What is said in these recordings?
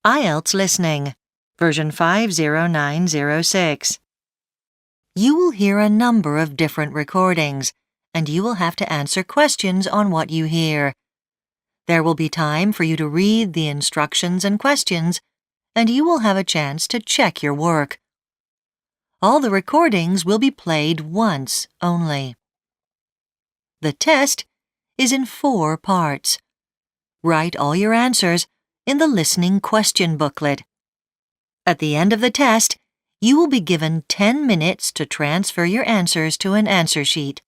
IELTS Listening, version 50906. You will hear a number of different recordings, and you will have to answer questions on what you hear. There will be time for you to read the instructions and questions, and you will have a chance to check your work. All the recordings will be played once only. The test is in 4 parts. Write all your answers in the listening question booklet. At the end of the test, you will be given 10 minutes to transfer your answers to an answer sheet.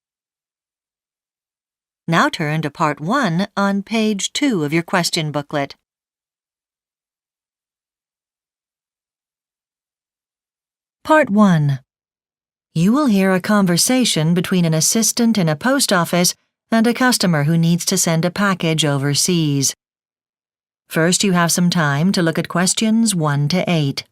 Now turn to Part 1 on page 2 of your question booklet. Part 1. You will hear a conversation between an assistant in a post office and a customer who needs to send a package overseas. First, you have some time to look at questions 1 to 8.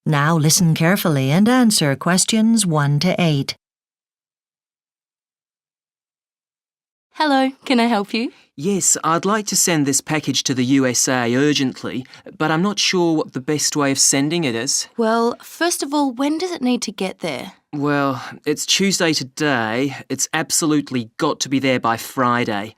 Now listen carefully and answer questions 1 to 8. Hello, can I help you? Yes, I'd like to send this package to the USA urgently, but I'm not sure what the best way of sending it is. Well, first of all, when does it need to get there? Well, it's Tuesday today. It's absolutely got to be there by Friday.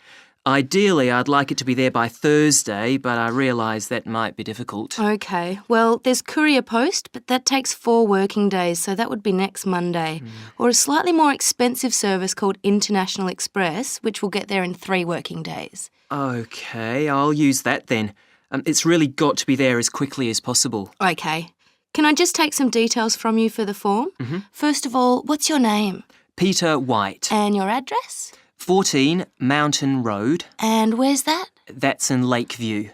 Ideally, I'd like it to be there by Thursday, but I realise that might be difficult. Okay, well, there's Courier Post, but that takes 4 working days, so that would be next Monday. Or a slightly more expensive service called International Express, which will get there in 3 working days. Okay, I'll use that then. It's really got to be there as quickly as possible. Okay. Can I just take some details from you for the form? First of all, what's your name? Peter White. And your address? 14 Mountain Road. And where's that? That's in Lakeview.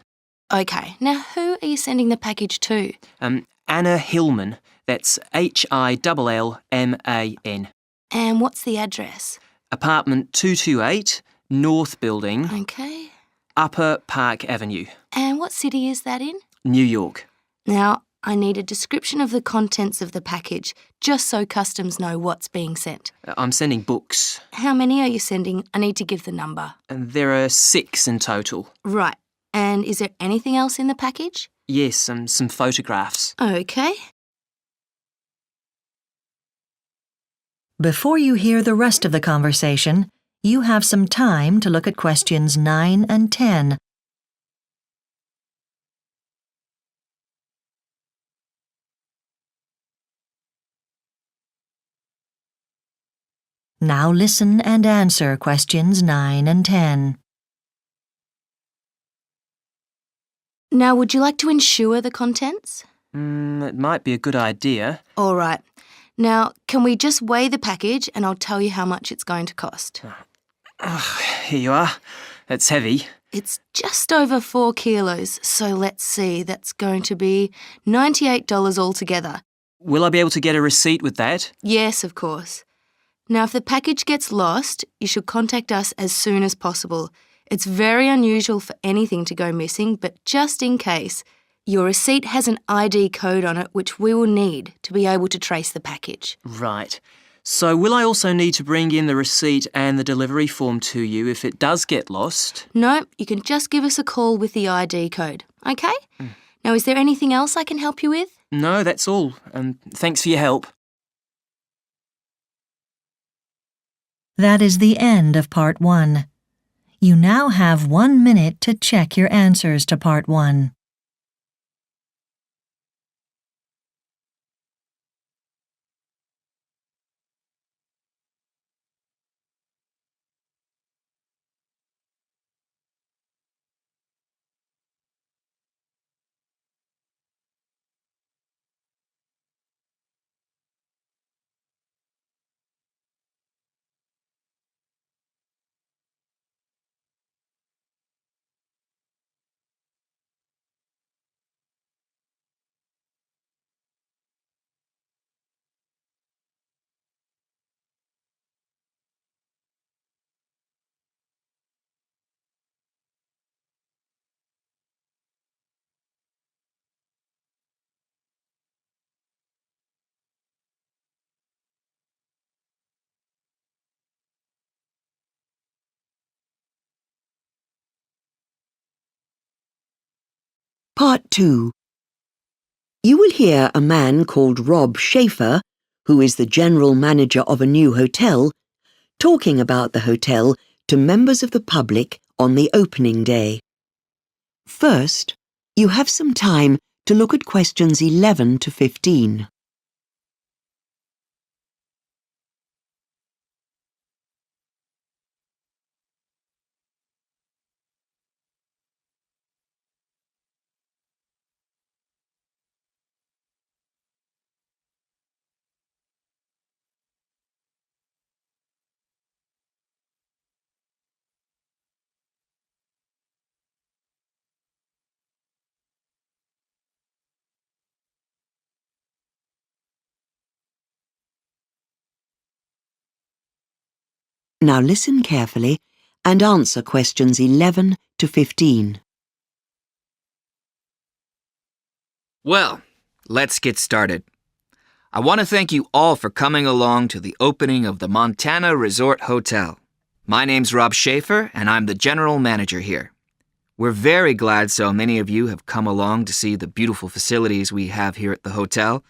Okay, now who are you sending the package to? Anna Hillman. That's Hillman. And what's the address? Apartment 228, North Building, Okay. Upper Park Avenue, And what city is that in? New York. Now, I need a description of the contents of the package, just so customs know what's being sent. I'm sending books. How many are you sending? I need to give the number. And there are 6 in total. Right. And is there anything else in the package? Yes, some photographs. Okay. Before you hear the rest of the conversation, you have some time to look at questions 9 and 10. Now listen and answer questions 9 and 10. Now, would you like to insure the contents? It might be a good idea. All right. Now, can we just weigh the package and I'll tell you how much it's going to cost? Here you are. It's heavy. It's just over 4 kilos, so let's see, that's going to be $98 altogether. Will I be able to get a receipt with that? Yes, of course. Now, if the package gets lost, you should contact us as soon as possible. It's very unusual for anything to go missing, but just in case, your receipt has an ID code on it which we will need to be able to trace the package. Right. So will I also need to bring in the receipt and the delivery form to you if it does get lost? No, you can just give us a call with the ID code, okay? Now, is there anything else I can help you with? No, that's all. Thanks for your help. That is the end of Part 1. You now have 1 minute to check your answers to Part 1. Part 2. You will hear a man called Rob Schaefer, who is the general manager of a new hotel, talking about the hotel to members of the public on the opening day. First, you have some time to look at questions 11 to 15. Now listen carefully and answer questions 11 to 15. Well, let's get started. I want to thank you all for coming along to the opening of the Montana Resort Hotel. My name's Rob Schaefer, and I'm the general manager here. We're very glad so many of you have come along to see the beautiful facilities we have here at the hotel.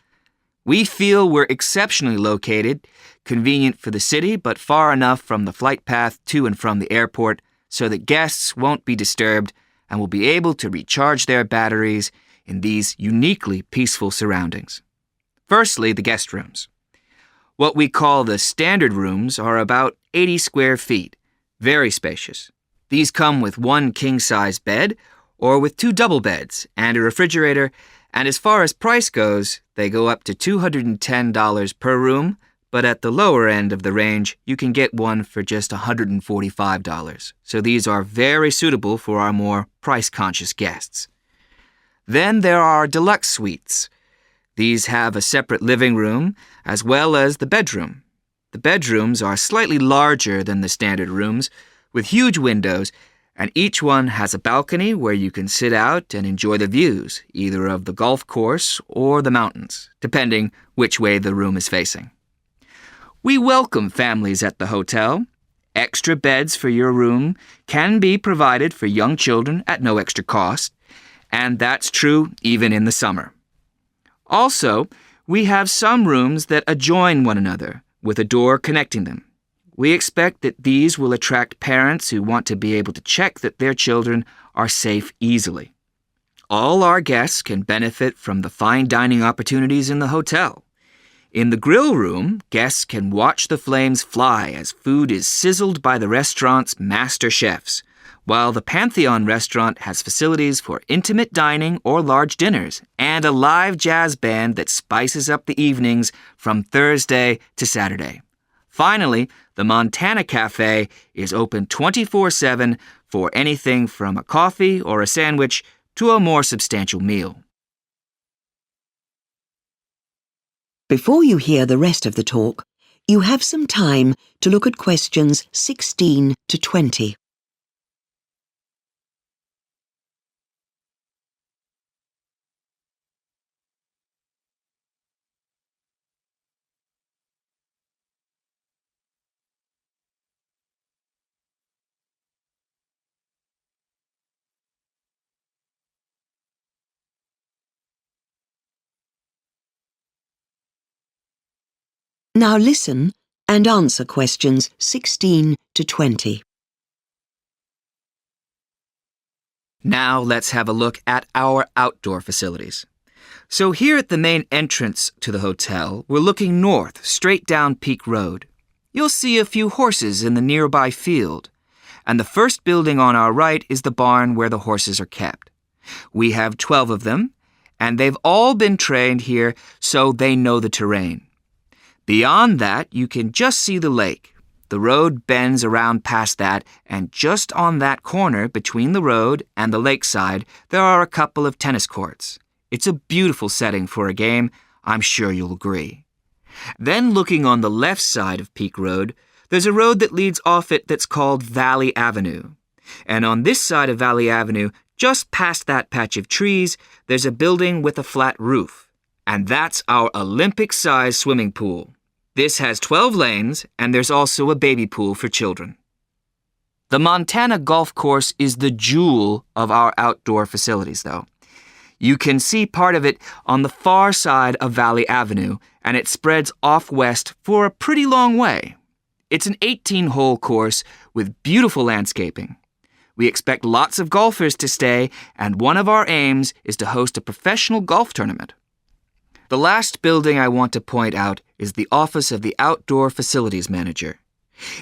We feel we're exceptionally located, convenient for the city, but far enough from the flight path to and from the airport so that guests won't be disturbed and will be able to recharge their batteries in these uniquely peaceful surroundings. Firstly, the guest rooms. What we call the standard rooms are about 80 square feet, very spacious. These come with one king-size bed or with 2 double beds and a refrigerator, and as far as price goes, they go up to $210 per room, but at the lower end of the range, you can get one for just $145. So these are very suitable for our more price-conscious guests. Then there are deluxe suites. These have a separate living room as well as the bedroom. The bedrooms are slightly larger than the standard rooms, with huge windows, and each one has a balcony where you can sit out and enjoy the views, either of the golf course or the mountains, depending which way the room is facing. We welcome families at the hotel. Extra beds for your room can be provided for young children at no extra cost, and that's true even in the summer. Also, we have some rooms that adjoin one another, with a door connecting them. We expect that these will attract parents who want to be able to check that their children are safe easily. All our guests can benefit from the fine dining opportunities in the hotel. In the grill room, guests can watch the flames fly as food is sizzled by the restaurant's master chefs, while the Pantheon restaurant has facilities for intimate dining or large dinners and a live jazz band that spices up the evenings from Thursday to Saturday. Finally, the Montana Cafe is open 24/7 for anything from a coffee or a sandwich to a more substantial meal. Before you hear the rest of the talk, you have some time to look at questions 16 to 20. Now listen and answer questions 16 to 20. Now let's have a look at our outdoor facilities. So here at the main entrance to the hotel, we're looking north, straight down Peak Road. You'll see a few horses in the nearby field, and the first building on our right is the barn where the horses are kept. We have 12 of them, and they've all been trained here so they know the terrain. Beyond that, you can just see the lake. The road bends around past that, and just on that corner between the road and the lakeside, there are a couple of tennis courts. It's a beautiful setting for a game. I'm sure you'll agree. Then looking on the left side of Peak Road, there's a road that leads off it that's called Valley Avenue. And on this side of Valley Avenue, just past that patch of trees, there's a building with a flat roof. And that's our Olympic-sized swimming pool. This has 12 lanes, and there's also a baby pool for children. The Montana Golf Course is the jewel of our outdoor facilities, though. You can see part of it on the far side of Valley Avenue, and it spreads off west for a pretty long way. It's an 18-hole course with beautiful landscaping. We expect lots of golfers to stay, and one of our aims is to host a professional golf tournament. The last building I want to point out is the office of the Outdoor Facilities Manager.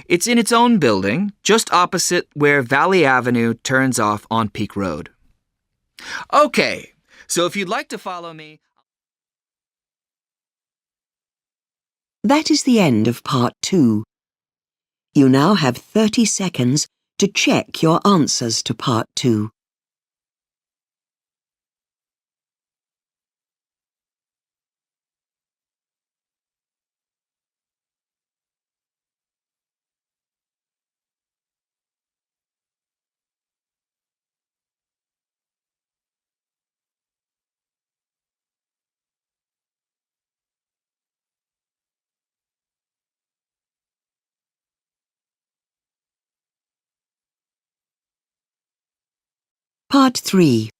It's in its own building, just opposite where Valley Avenue turns off on Peak Road. Okay, so if you'd like to follow me... That is the end of part 2. You now have 30 seconds to check your answers to part 2. Part 3.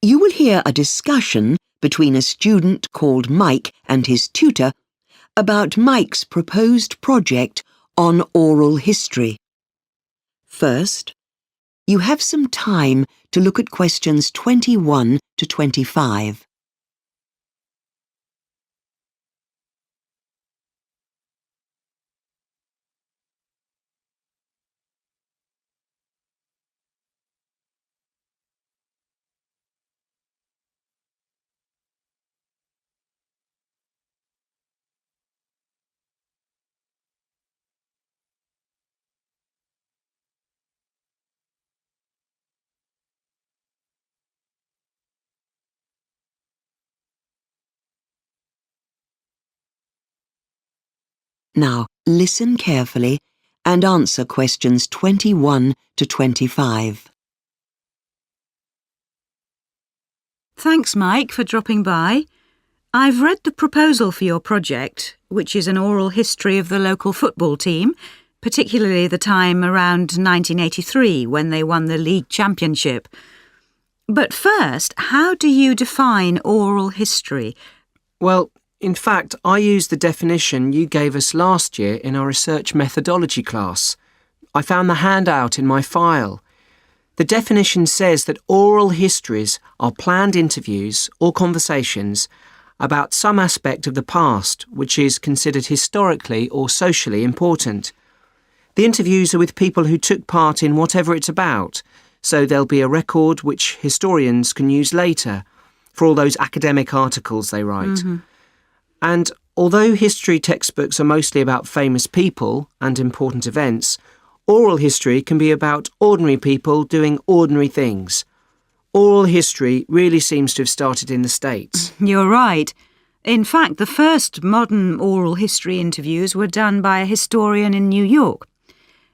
You will hear a discussion between a student called Mike and his tutor about Mike's proposed project on oral history. First, you have some time to look at questions 21 to 25. Now, listen carefully and answer questions 21 to 25. Thanks, Mike, for dropping by. I've read the proposal for your project, which is an oral history of the local football team, particularly the time around 1983 when they won the league championship. But first, how do you define oral history? Well, in fact, I used the definition you gave us last year in our research methodology class. I found the handout in my file. The definition says that oral histories are planned interviews or conversations about some aspect of the past which is considered historically or socially important. The interviews are with people who took part in whatever it's about, so there'll be a record which historians can use later for all those academic articles they write. And although history textbooks are mostly about famous people and important events, oral history can be about ordinary people doing ordinary things. Oral history really seems to have started in the States. You're right. In fact, the first modern oral history interviews were done by a historian in New York.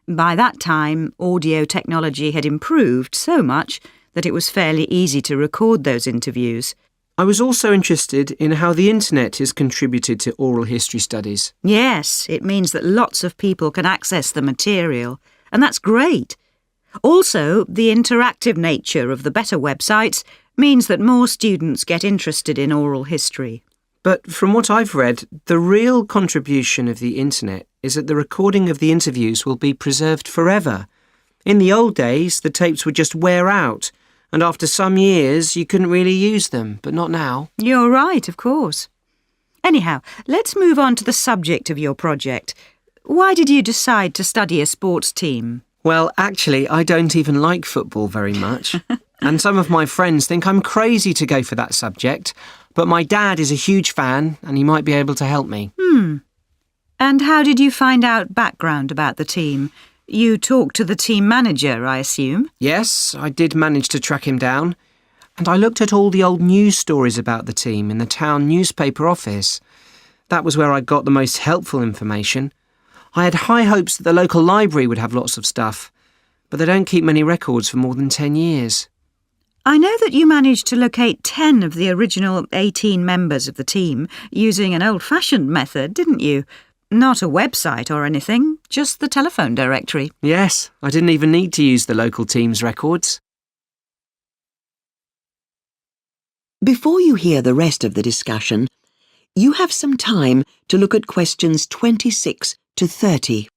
By that time, audio technology had improved so much that it was fairly easy to record those interviews. I was also interested in how the internet has contributed to oral history studies. Yes, it means that lots of people can access the material, and that's great. Also, the interactive nature of the better websites means that more students get interested in oral history. But from what I've read, the real contribution of the internet is that the recording of the interviews will be preserved forever. In the old days, the tapes would just wear out, and after some years you couldn't really use them, but not now. You're right, of course. Anyhow, let's move on to the subject of your project. Why did you decide to study a sports team? Well, actually, I don't even like football very much. And some of my friends think I'm crazy to go for that subject, but my dad is a huge fan and he might be able to help me. And how did you find out background about the team? You talked to the team manager, I assume? Yes, I did manage to track him down. And I looked at all the old news stories about the team in the town newspaper office. That was where I got the most helpful information. I had high hopes that the local library would have lots of stuff, but they don't keep many records for more than 10 years. I know that you managed to locate 10 of the original 18 members of the team using an old-fashioned method, didn't you? Not a website or anything, just the telephone directory. Yes, I didn't even need to use the local team's records. Before you hear the rest of the discussion, you have some time to look at questions 26 to 30.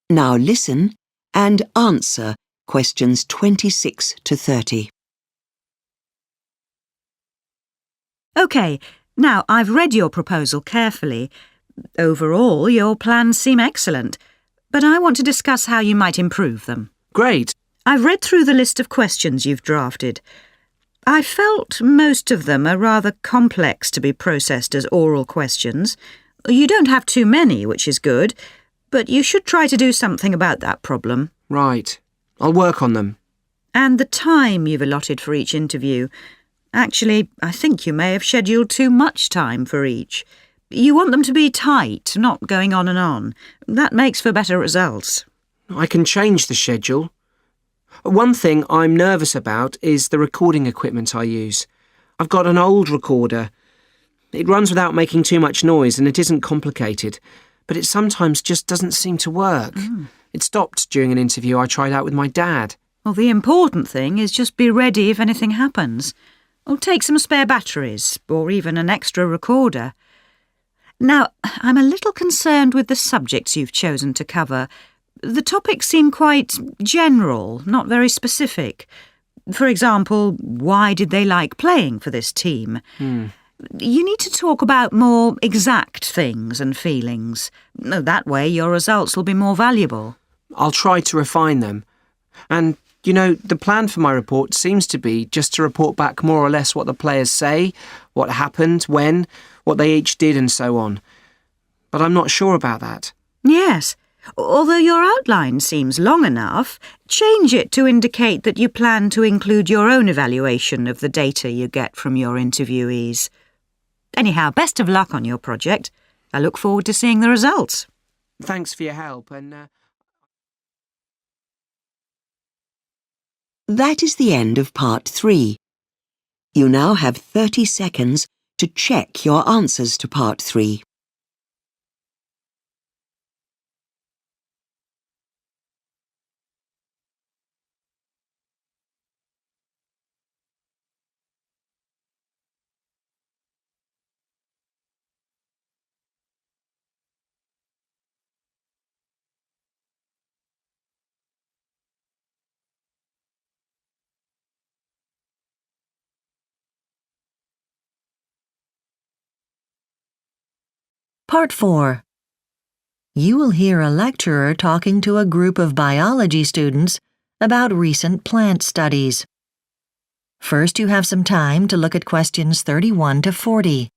Now listen and answer questions 26 to 30. OK, now I've read your proposal carefully. Overall, your plans seem excellent, but I want to discuss how you might improve them. Great. I've read through the list of questions you've drafted. I felt most of them are rather complex to be processed as oral questions. You don't have too many, which is good, but you should try to do something about that problem. Right. I'll work on them. And the time you've allotted for each interview. Actually, I think you may have scheduled too much time for each. You want them to be tight, not going on and on. That makes for better results. I can change the schedule. One thing I'm nervous about is the recording equipment I use. I've got an old recorder. It runs without making too much noise and it isn't complicated, but it sometimes just doesn't seem to work. It stopped during an interview I tried out with my dad. Well, the important thing is just be ready if anything happens. Or take some spare batteries, or even an extra recorder. Now, I'm a little concerned with the subjects you've chosen to cover. The topics seem quite general, not very specific. For example, why did they like playing for this team? You need to talk about more exact things and feelings. That way your results will be more valuable. I'll try to refine them. And, you know, the plan for my report seems to be just to report back more or less what the players say, what happened, when, what they each did and so on. But I'm not sure about that. Yes. Although your outline seems long enough, change it to indicate that you plan to include your own evaluation of the data you get from your interviewees. Anyhow, best of luck on your project. I look forward to seeing the results. Thanks for your help and... That is the end of part 3. You now have 30 seconds to check your answers to part 3. Part 4. You will hear a lecturer talking to a group of biology students about recent plant studies. First, you have some time to look at questions 31 to 40.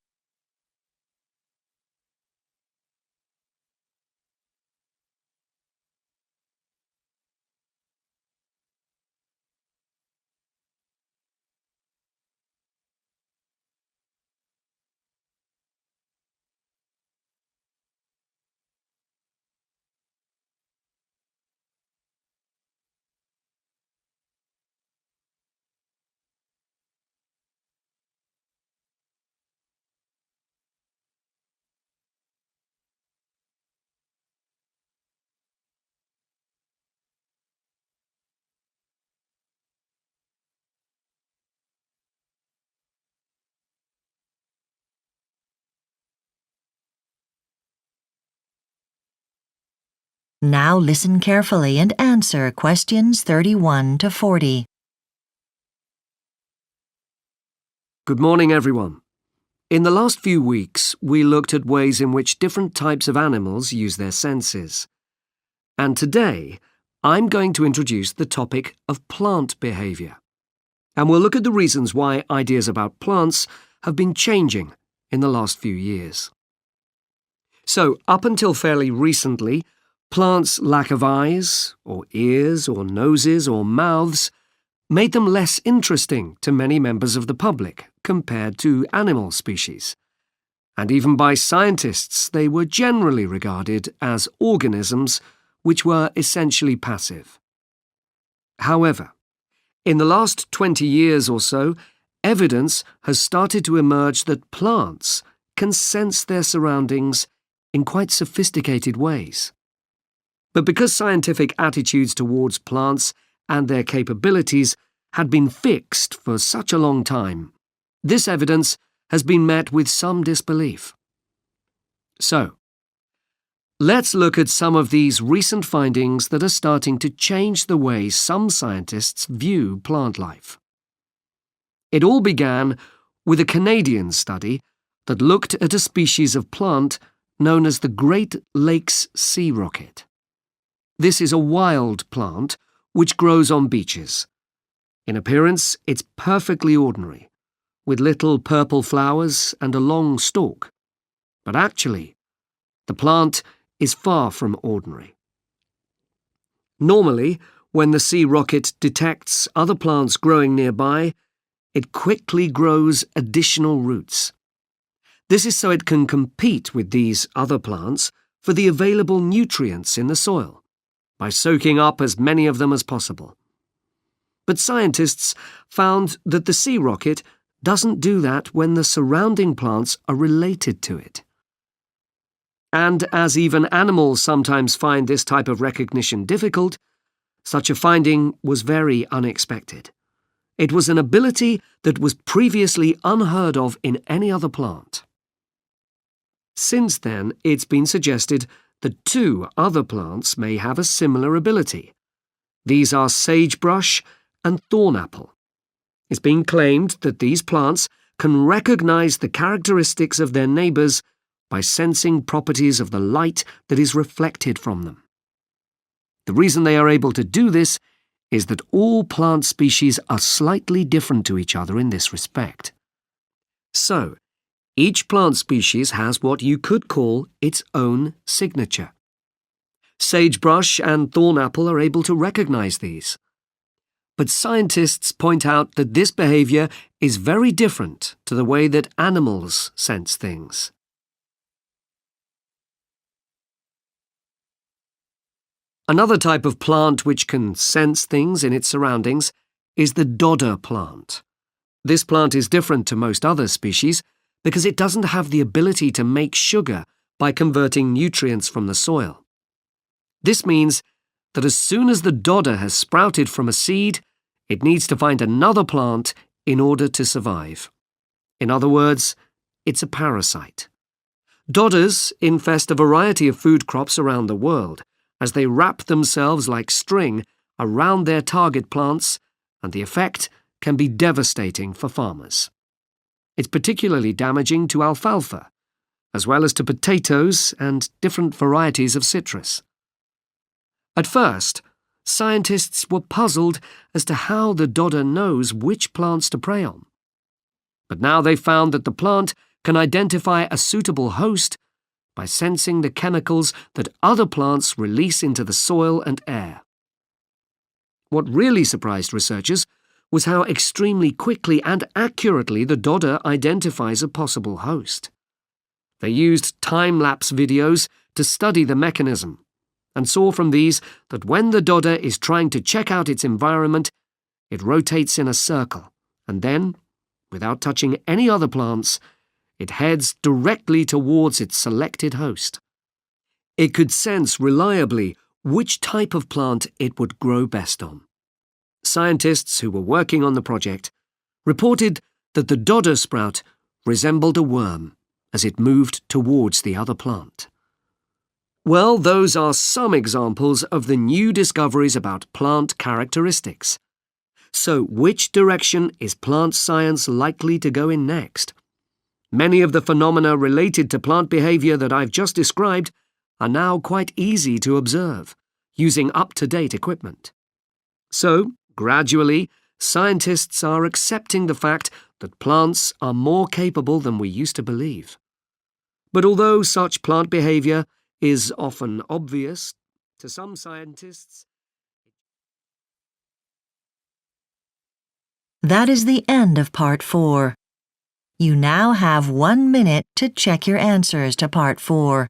Now listen carefully and answer questions 31 to 40. Good morning, everyone. In the last few weeks, we looked at ways in which different types of animals use their senses. And today, I'm going to introduce the topic of plant behaviour. And we'll look at the reasons why ideas about plants have been changing in the last few years. So, up until fairly recently, plants' lack of eyes, or ears, or noses, or mouths made them less interesting to many members of the public compared to animal species. and even by scientists they were generally regarded as organisms which were essentially passive. However, in the last 20 years or so, evidence has started to emerge that plants can sense their surroundings in quite sophisticated ways. But because scientific attitudes towards plants and their capabilities had been fixed for such a long time, this evidence has been met with some disbelief. So, let's look at some of these recent findings that are starting to change the way some scientists view plant life. It all began with a Canadian study that looked at a species of plant known as the Great Lakes sea rocket. This is a wild plant which grows on beaches. In appearance, it's perfectly ordinary, with little purple flowers and a long stalk. But actually, the plant is far from ordinary. Normally, when the sea rocket detects other plants growing nearby, it quickly grows additional roots. This is so it can compete with these other plants for the available nutrients in the soil, by soaking up as many of them as possible. But scientists found that the sea rocket doesn't do that when the surrounding plants are related to it. And as even animals sometimes find this type of recognition difficult, such a finding was very unexpected. It was an ability that was previously unheard of in any other plant. Since then, it's been suggested that 2 other plants may have a similar ability. These are sagebrush and thornapple. It's been claimed that these plants can recognize the characteristics of their neighbors by sensing properties of the light that is reflected from them. The reason they are able to do this is that all plant species are slightly different to each other in this respect. So, each plant species has what you could call its own signature. Sagebrush and thornapple are able to recognize these. But scientists point out that this behavior is very different to the way that animals sense things. Another type of plant which can sense things in its surroundings is the dodder plant. This plant is different to most other species because it doesn't have the ability to make sugar by converting nutrients from the soil. This means that as soon as the dodder has sprouted from a seed, it needs to find another plant in order to survive. In other words, it's a parasite. Dodders infest a variety of food crops around the world as they wrap themselves like string around their target plants, and the effect can be devastating for farmers. It's particularly damaging to alfalfa, as well as to potatoes and different varieties of citrus. At first, scientists were puzzled as to how the dodder knows which plants to prey on. But now they found that the plant can identify a suitable host by sensing the chemicals that other plants release into the soil and air. What really surprised researchers was how extremely quickly and accurately the dodder identifies a possible host. They used time-lapse videos to study the mechanism, and saw from these that when the dodder is trying to check out its environment, it rotates in a circle, and then, without touching any other plants, it heads directly towards its selected host. It could sense reliably which type of plant it would grow best on. Scientists who were working on the project reported that the dodder sprout resembled a worm as it moved towards the other plant. Well, those are some examples of the new discoveries about plant characteristics. So, which direction is plant science likely to go in next? Many of the phenomena related to plant behavior that I've just described are now quite easy to observe, using up-to-date equipment. So, gradually, scientists are accepting the fact that plants are more capable than we used to believe. But although such plant behavior is often obvious to some scientists, That is the end of part 4. You now have 1 minute to check your answers to Part 4.